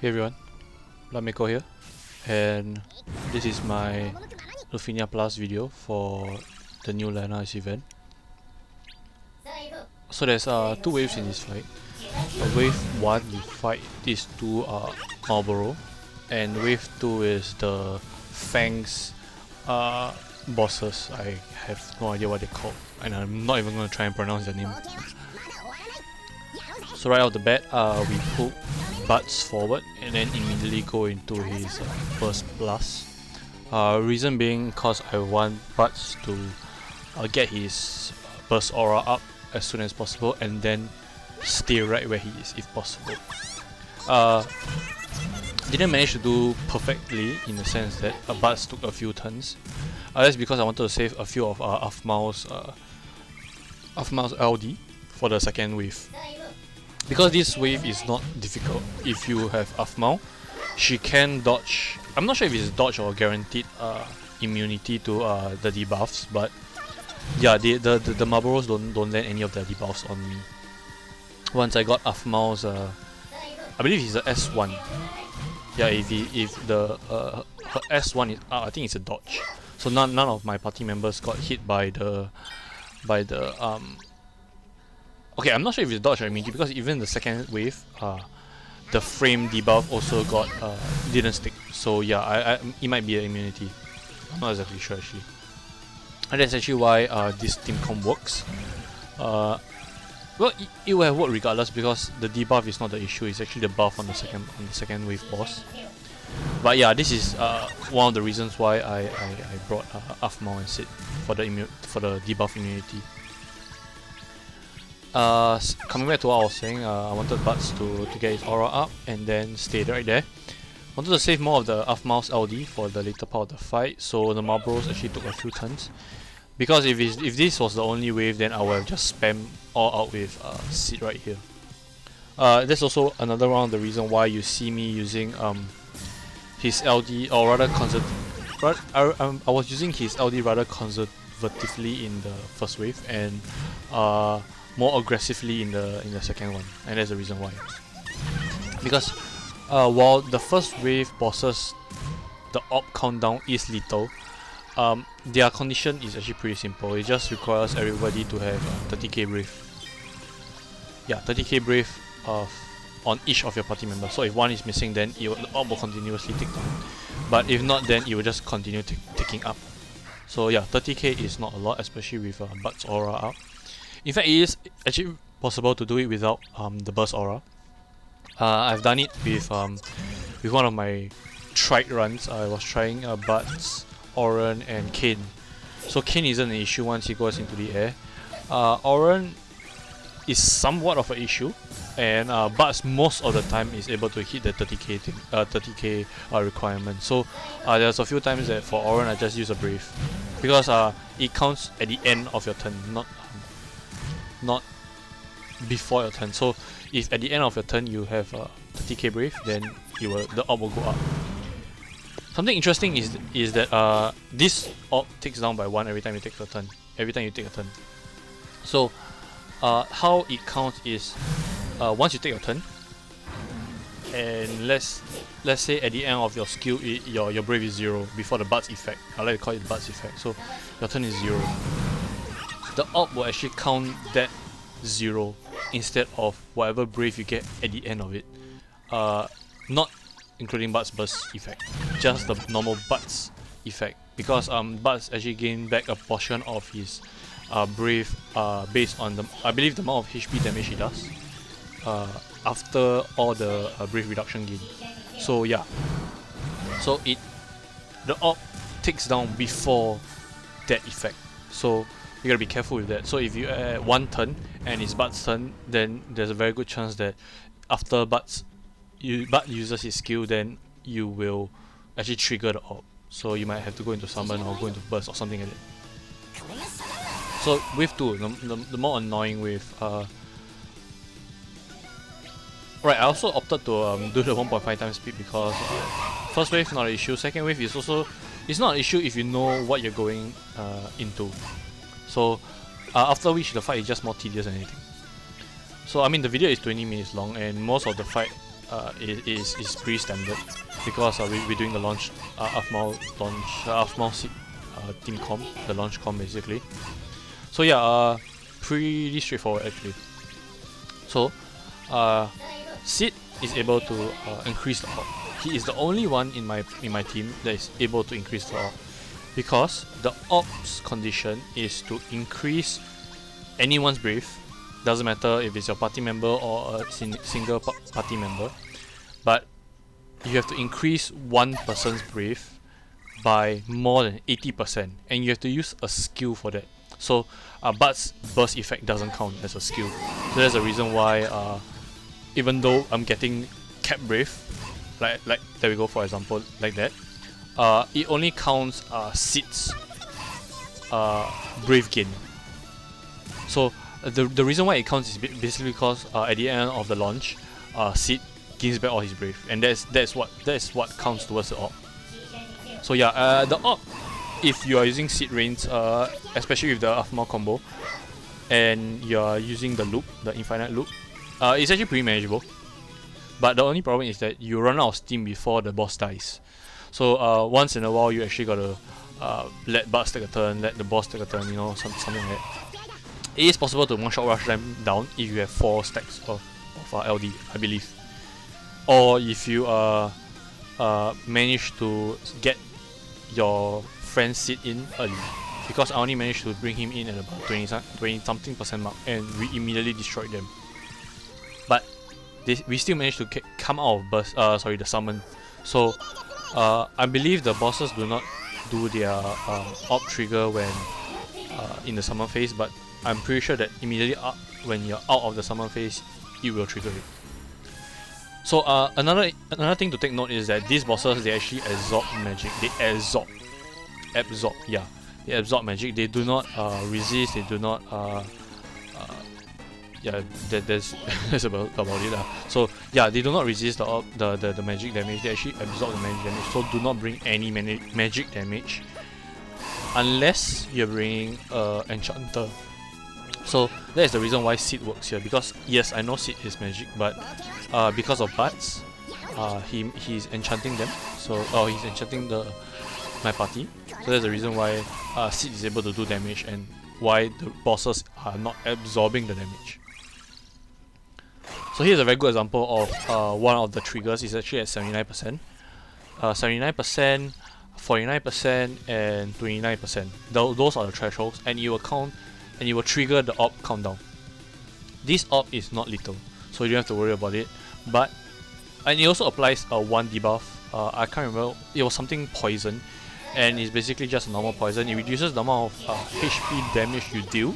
Hey everyone, Lameko here, and this is my Lufenia Plus video for the new Letheal event. So there's two waves in this fight. Wave 1 you fight these two Malboro, and wave 2 is the Fangs bosses. I have no idea what they're called, and I'm not even going to try and pronounce their name. So right off the bat, we pull Butts forward and then immediately go into his first blast. Reason being because I want Butts to get his burst aura up as soon as possible and then stay right where he is if possible. Didn't manage to do perfectly in the sense that Butts took a few turns. That's because I wanted to save a few of Afmao's LD for the second wave. Because this wave is not difficult, if you have Afmao, she can dodge. I'm not sure if it's dodge or guaranteed immunity to the debuffs, but yeah, the Malboros don't land any of the debuffs on me. Once I got Afmao's, I believe he's a S1. Yeah, her S1 is, I think it's a dodge. So none of my party members got hit by the okay, I'm not sure if it's dodge or immunity because even the second wave, the frame debuff also got didn't stick. So yeah, it might be an immunity. I'm not exactly sure actually. And that's actually why this team comp works. Well, it will have worked regardless because the debuff is not the issue. It's actually the buff on the second wave boss. But yeah, this is one of the reasons why I brought Afmao instead for the debuff immunity. Coming back to what I was saying, I wanted Butts to get his aura up and then stay right there. Wanted to save more of the Afmao's LD for the later part of the fight, so the Malboros actually took a few turns. Because if this was the only wave, then I would have just spammed all out with Sid right here. That's also another one of the reason why you see me using his LD, or rather I was using his LD rather conservatively in the first wave and more aggressively in the second one, and that's the reason why. Because while the first wave bosses, the op countdown is little, their condition is actually pretty simple. It just requires everybody to have 30k brave. Yeah, 30k brave on each of your party members. So if one is missing, then the op will continuously tick down. But if not, then it will just continue ticking up. So yeah, 30k is not a lot, especially with Butts aura up. In fact, it is actually possible to do it without the burst aura. I've done it with one of my tried runs. I was trying Butts, Auron, and Kain. So Kain isn't an issue once he goes into the air. Auron is somewhat of an issue, and Butts most of the time is able to hit the 30k requirement. So there's a few times that for Auron I just use a brave because it counts at the end of your turn, not before your turn. So if at the end of your turn you have 30k brave, then the op will go up. Something interesting is that this op takes down by 1 every time you take a turn. So how it counts is once you take your turn, and let's say at the end of your skill your brave is 0 before the Butts effect. I like to call it the Butts effect. So your turn is 0. The op will actually count that 0 instead of whatever brave you get at the end of it. Not including Butts burst effect, just the normal Butts effect, because Butts actually gain back a portion of his brave based on I believe the amount of HP damage he does after all the brave reduction gain. So yeah, so the op takes down before that effect, so you gotta be careful with that. So if you add one turn and it's Butts' turn, then there's a very good chance that after Butts uses his skill, then you will actually trigger the op. So you might have to go into summon or go into burst or something like that. So wave 2, the more annoying wave. Right, I also opted to do the 1.5 times speed because first wave not an issue. Second wave is also not an issue if you know what you're going into. So after which the fight is just more tedious than anything. So I mean the video is 20 minutes long and most of the fight is pretty standard because we're doing the launch Afmal seed team comp, the launch comp basically. So yeah, pretty straightforward actually. So Sid is able to increase the op. He is the only one in my team that is able to increase the op, because the op's condition is to increase anyone's brave. Doesn't matter if it's your party member or a single party member, but you have to increase one person's brave by more than 80%, and you have to use a skill for that. So Bud's burst effect doesn't count as a skill. So that's the reason why even though I'm getting cap brave, like there we go, for example, like that, it only counts Sid's brave gain. So the reason why it counts is basically because at the end of the launch, Sid gains back all his brave, and that's what counts towards the op. So yeah, the op, if you are using Sid Reigns, especially with the Afmal combo, and you are using the loop, the infinite loop, it's actually pretty manageable. But the only problem is that you run out of steam before the boss dies. So once in a while, you actually gotta let Buds take a turn, let the boss take a turn, you know, something like that. It is possible to one-shot rush them down if you have 4 stacks of LD, I believe. Or if you manage to get your friend Sid in early, because I only managed to bring him in at about 20-something% mark, and we immediately destroyed them. But we still managed to come out of the summon. So I believe the bosses do not do their op trigger when in the summon phase, but I'm pretty sure that immediately when you're out of the summon phase, it will trigger it. So another thing to take note is that these bosses, they actually absorb magic. They absorb, yeah. They absorb magic. They do not resist. They do not yeah. That's about it. So yeah, they do not resist the magic damage. They actually absorb the magic damage. So do not bring any magic damage unless you're bringing enchanter. So that is the reason why Sid works here, because yes, I know Sid is magic, but because of Buds, he's enchanting them. So he's enchanting my party. So that's the reason why Sid is able to do damage, and why the bosses are not absorbing the damage. So here's a very good example of one of the triggers. Is actually at 79%, 79%, 49%, and 29%. Those are the thresholds, and it will count. And it will trigger the op countdown. This op is not lethal, so you don't have to worry about it. And it also applies a 1 debuff. I can't remember. It was something poison, and it's basically just a normal poison. It reduces the amount of HP damage you deal,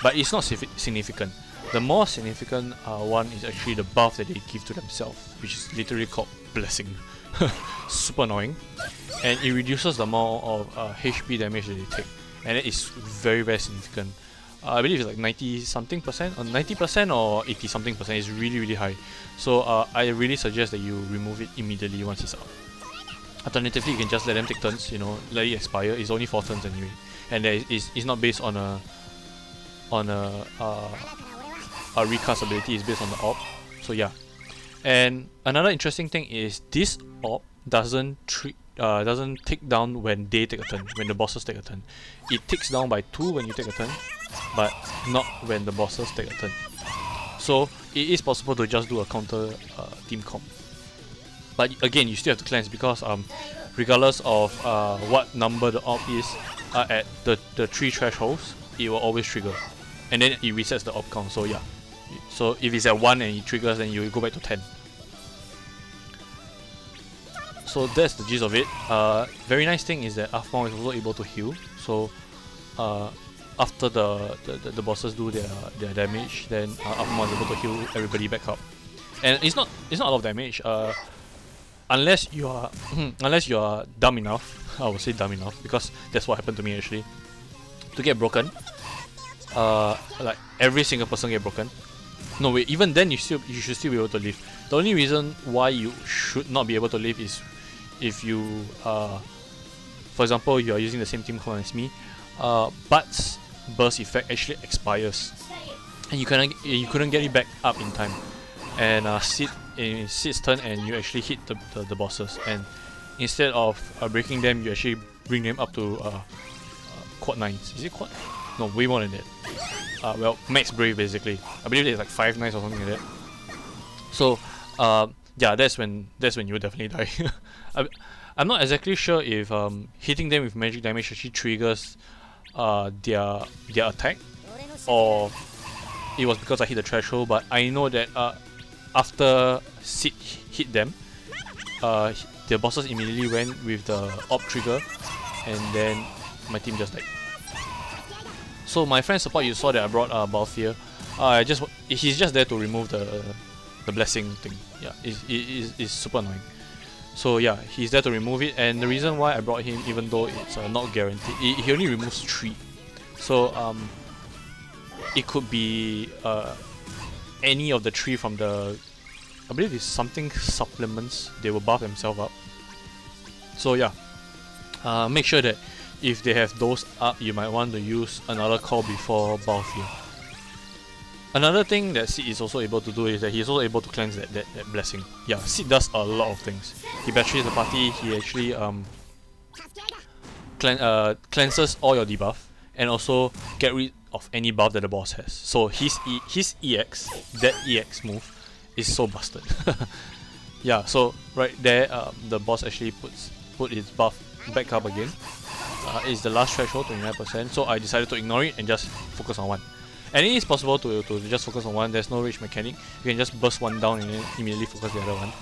but it's not significant. The more significant one is actually the buff that they give to themselves, which is literally called Blessing. Super annoying, and it reduces the amount of HP damage that they take. And it is very, very significant. I believe it's like 90-something%, or 90% or 80-something%. It's really, really high. So I really suggest that you remove it immediately once it's out. Alternatively, you can just let them take turns. You know, let it expire. It's only 4 turns anyway, and it's not based on a recast ability. It's based on the op. So yeah. And another interesting thing is this op doesn't tick down when they take a turn, when the bosses take a turn. It ticks down by 2 when you take a turn, but not when the bosses take a turn. So it is possible to just do a counter team comp. But again, you still have to cleanse, because regardless of what number the op is, at the 3 thresholds, it will always trigger, and then it resets the op count. So yeah, so if it's at 1 and it triggers, then you will go back to 10. So that's the gist of it. Very nice thing is that Afmal is also able to heal. So after the bosses do their damage, then Afmal is able to heal everybody back up. And it's not a lot of damage. Unless you are dumb enough, I would say dumb enough, because that's what happened to me actually, to get broken. Like every single person get broken. No wait, even then you should still be able to live. The only reason why you should not be able to live is if you, for example, you are using the same team clone as me, Bud's burst effect actually expires, and you couldn't get it back up in time. And Sid in Sid's turn and you actually hit the bosses, and instead of breaking them, you actually bring them up to quad 9s. Is it quad? No, way more than that. Well, max brave basically. I believe it's like 5 9s or something like that. So yeah, that's when you definitely die. I'm not exactly sure if hitting them with magic damage actually triggers their attack, or it was because I hit the threshold, but I know that after Sid hit them, the bosses immediately went with the op trigger, and then my team just died. So my friend support, you saw that I brought Balthier. He's just there to remove the blessing thing. Yeah, it's super annoying. So yeah, he's there to remove it, and the reason why I brought him, even though it's not guaranteed, he only removes 3. So it could be any of the 3 from the, I believe it's something supplements, they will buff themselves up. So yeah, make sure that if they have those up, you might want to use another call before Balthier. Another thing that Sid is also able to do is that he's also able to cleanse that blessing. Yeah, Sid does a lot of things. He batteries the party, he actually cleanses all your debuff, and also get rid of any buff that the boss has. So his EX, that EX move, is so busted. Yeah, so right there, the boss actually put his buff back up again. It's the last threshold, 29%, so I decided to ignore it and just focus on one. And it is possible to just focus on one. There's no rage mechanic. You can just burst one down and then immediately focus the other one,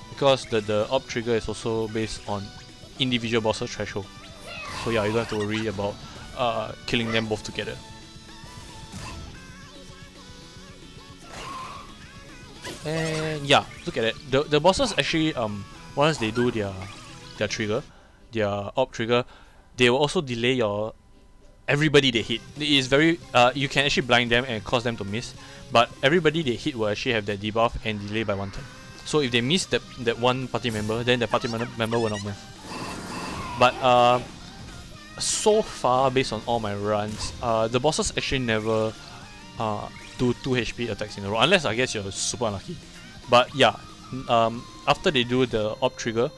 because the op trigger is also based on individual bosses threshold. So yeah, you don't have to worry about killing them both together. And yeah, look at it. The bosses actually once they do their trigger, their op trigger, they will also delay your everybody they hit. It is very you can actually blind them and cause them to miss, but everybody they hit will actually have that debuff and delay by 1 turn. So if they miss that one party member, then the party member will not move. But so far, based on all my runs, the bosses actually never do 2 HP attacks in a row, unless I guess you're super unlucky. But yeah, after they do the op trigger,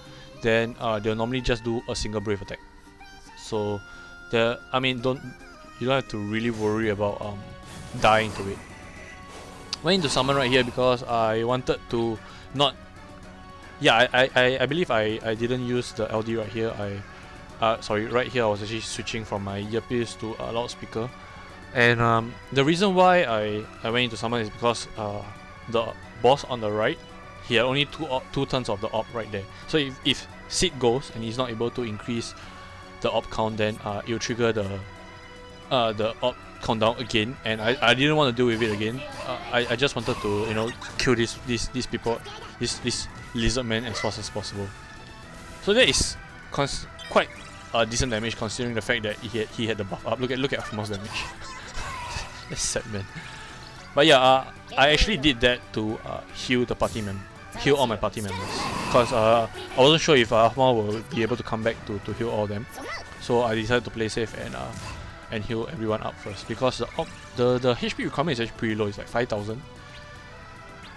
then they'll normally just do a single brave attack. So I mean, you don't have to really worry about dying to it. Went into summon right here because I wanted to not. Yeah, I believe I didn't use the LD right here. Sorry, right here I was actually switching from my earpiece to a loudspeaker, and the reason why I went into summon is because the boss on the right, he had only two turns of the op right there. So if Sid goes and he's not able to increase the op count, then it'll trigger the op countdown again, and I didn't want to deal with it again. I just wanted to kill these people, this lizard man as fast as possible. So that is quite decent damage considering the fact that he had the buff up. Look at Afmo's damage. That's sad, man. But yeah, I actually did that to heal all my party members, because I wasn't sure if Afmo will be able to come back to heal all of them. So I decided to play safe and heal everyone up first, because the HP requirement is actually pretty low. It's like 5,000.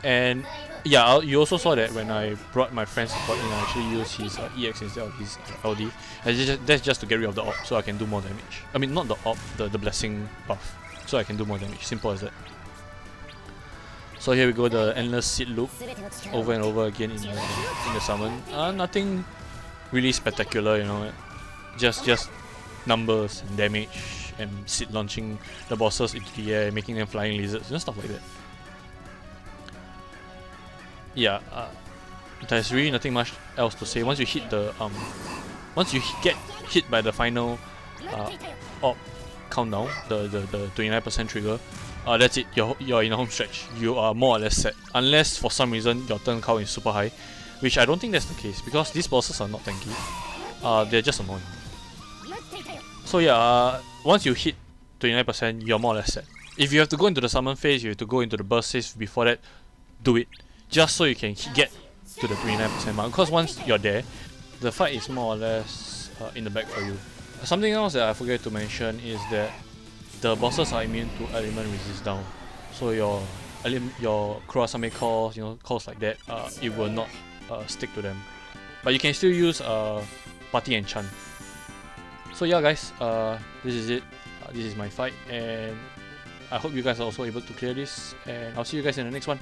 And yeah, you also saw that when I brought my friend's support in, I actually used his EX instead of his LD. And that's just to get rid of the op, so I can do more damage. I mean, not the op, the blessing buff, so I can do more damage. Simple as that. So here we go, the endless Sid loop over and over again in the summon. Nothing really spectacular, just numbers and damage, and Sid launching the bosses into the air, making them flying lizards, stuff like that. Yeah, there's really nothing much else to say. Once you get hit by the final op countdown, the 29% trigger, that's it. You're in a home stretch. You are more or less set, unless for some reason your turn count is super high, which I don't think that's the case, because these bosses are not tanky. They're just annoying. So yeah, once you hit 29%, you're more or less set. If you have to go into the summon phase, you have to go into the burst phase before that, do it, just so you can get to the 29% mark, because once you're there, the fight is more or less in the bag for you. Something else that I forgot to mention is that the bosses are immune to element resist down. So your your Kurasame calls, calls like that, it will not stick to them. But you can still use Party Enchant. So yeah guys, this is it. This is my fight, and I hope you guys are also able to clear this, and I'll see you guys in the next one.